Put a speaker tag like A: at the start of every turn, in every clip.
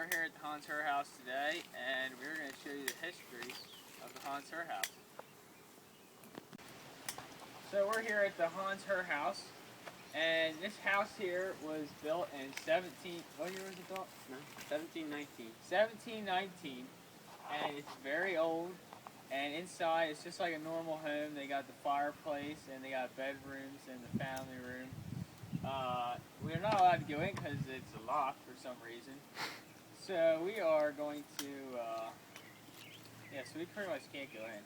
A: we're here at the Herr house today, and we're going to show you the history of the Herr house. So we're here at the Herr house, and this house here was built in what year was it built? 1719, and it's very old. And inside, it's just like a normal home. They got the fireplace, and they got bedrooms and the family room. We're not allowed to go in because it's locked for some reason. So we are going to, so we pretty much can't go in.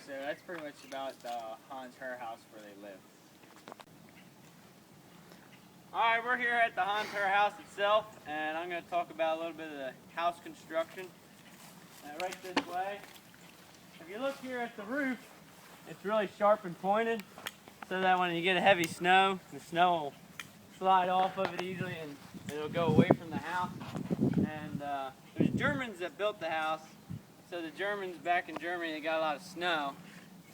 A: So that's pretty much about the Herr house where they live.
B: Alright, we're here at the Herr house itself, and I'm going to talk about a little bit of the house construction. Right this way. If you look here at the roof, it's really sharp and pointed, so that when you get a heavy snow, the snow will slide off of it easily and it'll go away from the house. And there's Germans that built the house, so the Germans back in Germany, they got a lot of snow,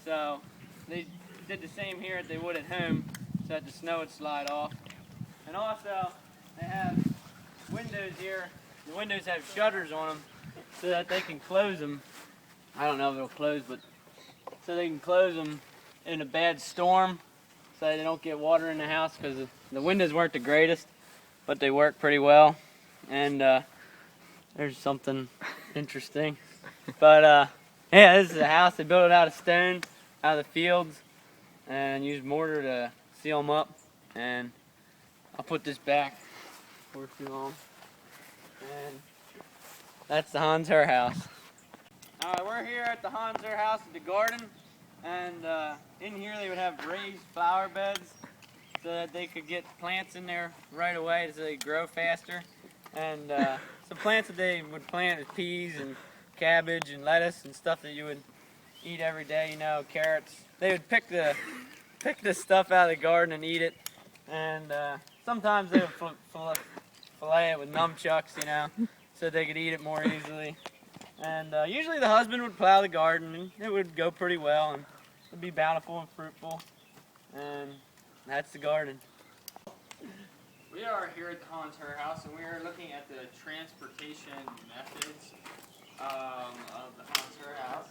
B: so they did the same here as they would at home, so that the snow would slide off. And also, they have windows here. The windows have shutters on them so that they can close them. I don't know if it'll close, but so they can close them in a bad storm so they don't get water in the house, because the windows weren't the greatest, but they work pretty well. And there's something interesting. But yeah, this is a house. They built it out of stone, out of the fields, and used mortar to seal them up. And I'll put this back before too long. And that's the Herr house. Alright, we're here at the Herr house at the garden, and in here they would have raised flower beds so that they could get plants in there right away so they grow faster. And some plants that they would plant is peas and cabbage and lettuce and stuff that you would eat every day, carrots. They would pick the stuff out of the garden and eat it, and sometimes they would fillet it with nunchucks, so they could eat it more easily. And usually the husband would plow the garden, and it would go pretty well, and it would be bountiful and fruitful. And that's the garden.
A: We are here at the Herr house, and we are looking at the transportation methods of the Herr house.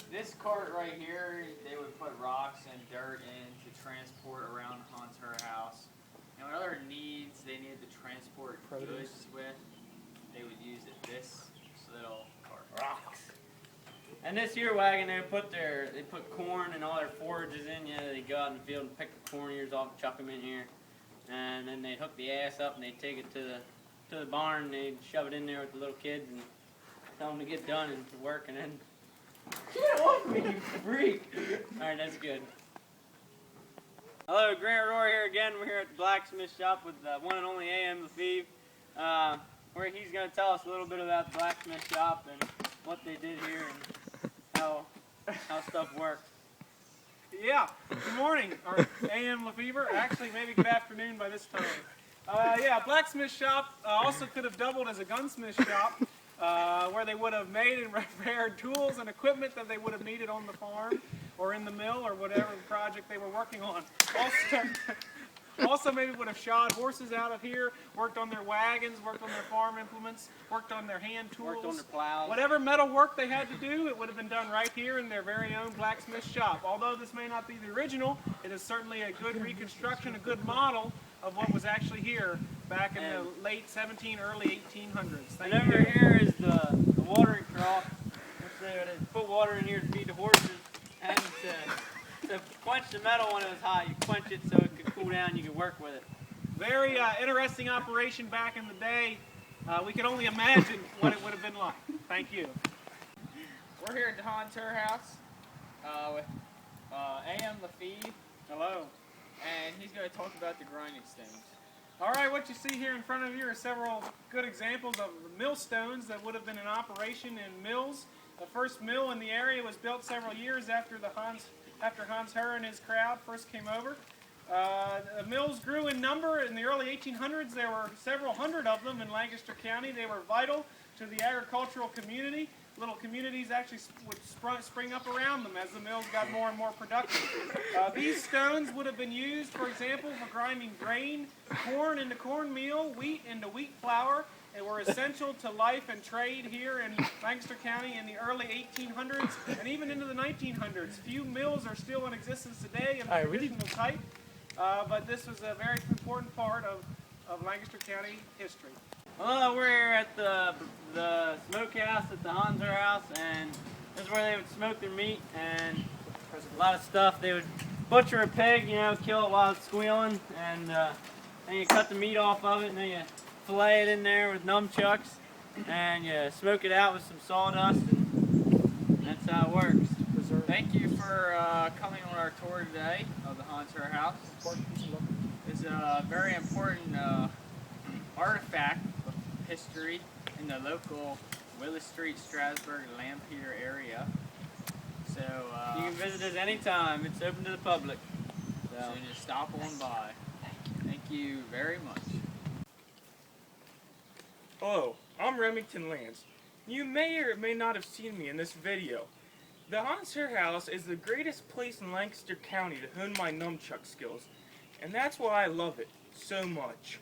A: This cart right here, they would put rocks and dirt in to transport around the Herr house. And what other needs they needed to transport goods with, they would use this little cart.
B: Rocks. And this here wagon, they put corn and all their forages in. They go out in the field and pick the corn ears off and chuck them in here, and then they'd hook the ass up and they'd take it to the barn. And they'd shove it in there with the little kids and tell them to get done and to work. And then get off me, you freak! All right, that's good. Hello, Grant Roy here again. We're here at the blacksmith shop with the one and only A.M. Lefebvre. Where he's going to tell us a little bit about the blacksmith shop and what they did here and how stuff works.
C: Yeah, good morning, or A.M. Lefebvre. Actually, maybe good afternoon by this time. Blacksmith shop also could have doubled as a gunsmith shop, where they would have made and repaired tools and equipment that they would have needed on the farm or in the mill or whatever project they were working on. Also maybe would have shod horses out of here, worked on their wagons, worked on their farm implements, worked on their hand tools.
B: Worked on their plows.
C: Whatever metal work they had to do, it would have been done right here in their very own blacksmith shop. Although this may not be the original, it is certainly a good reconstruction, a good model of what was actually here back in the late early 1800s.
B: And over here is the watering trough, which they would put water in here to feed the horses, and to quench the metal when it was hot. You quench it so it could cool down and you could work with it.
C: Very interesting operation back in the day. We could only imagine what it would have been like. Thank you.
A: We're here at the Herr house with A.M. Lefebvre.
C: Hello.
A: And he's going to talk about the grinding stones.
C: All right, what you see here in front of you are several good examples of millstones that would have been in operation in mills. The first mill in the area was built several years after Hans Herr and his crowd first came over. The mills grew in number. In the early 1800s, there were several hundred of them in Lancaster County. They were vital to the agricultural community. Little communities actually would spring up around them as the mills got more and more productive. These stones would have been used, for example, for grinding grain, corn into cornmeal, wheat into wheat flour, and were essential to life and trade here in Lancaster County in the early 1800s and even into the 1900s. Few mills are still in existence today in the traditional type, but this was a very important part of Lancaster County history.
B: Well, we're here at the smokehouse at the Hans Herr House, and this is where they would smoke their meat and a lot of stuff. They would butcher a pig, you know, kill it while it's squealing, and then you cut the meat off of it, and then you fillet it in there with nunchucks, and you smoke it out with some sawdust, and that's how it works.
A: Thank you for coming on our tour today of the Hans Herr House. It's a very important artifact of history in the local Willis Street, Strasburg, Lampeter area. So
B: You can visit us anytime. It's open to the public.
A: so just stop on by. Thank you very much.
D: Hello, I'm Remington Lance. You may or may not have seen me in this video. The Hans Herr House is the greatest place in Lancaster County to hone my nunchuck skills, and that's why I love it so much.